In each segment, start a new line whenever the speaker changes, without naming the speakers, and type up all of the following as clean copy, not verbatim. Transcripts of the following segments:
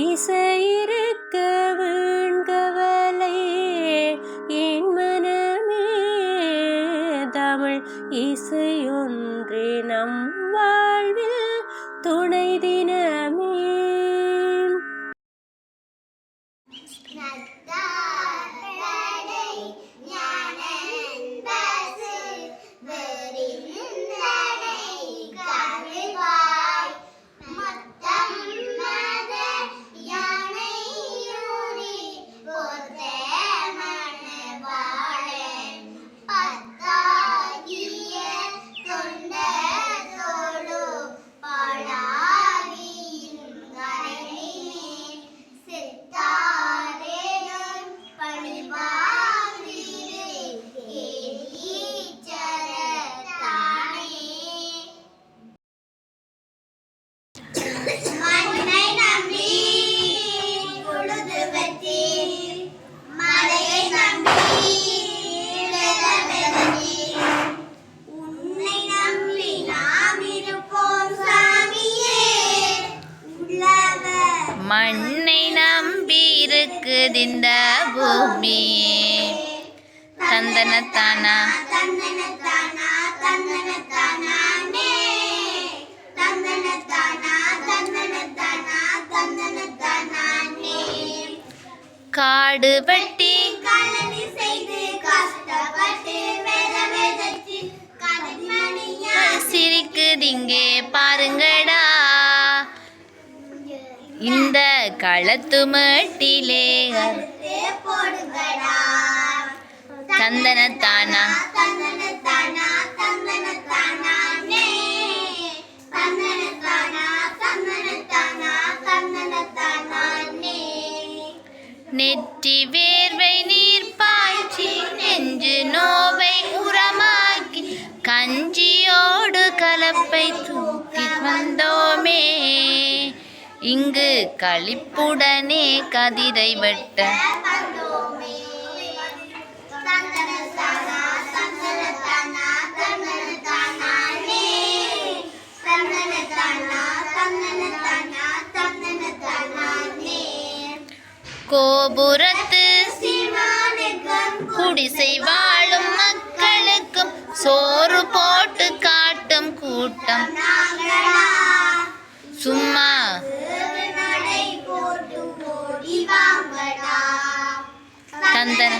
இசையிருக்க வீண்கவலை என் மனமே தமிழ் இசையொன்றே நம் வாழ்வில் துணை தினமே.
மண்ணை நம்பி இருக்குது இந்த பூமியே. தந்தனத்தானா காடு வெட்டி சிரிக்குதிங்கே பாருங்கடா இந்த களத்து மட்டிலே. தந்தனத்தானா நெற்றி வேர்வை நீர் பாய்ச்சி நெஞ்சு நோவை உரமாக்கி கஞ்சியோடு கலப்பை தூக்கி வந்தோமே. இங்கு களிப்புடனே கதிரை வெட்ட கோபுரத்து குடிசை வாழும் மக்களுக்கும் சோறு போட்டு காட்டும் கூட்டம் சும்மா தந்தன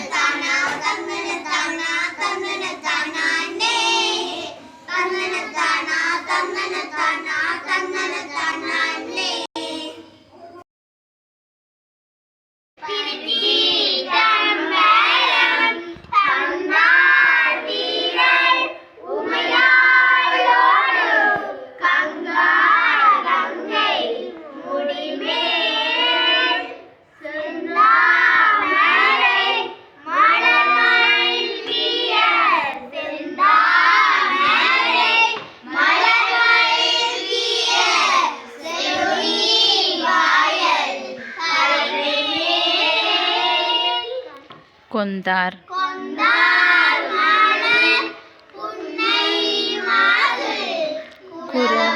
கொந்தார் குரு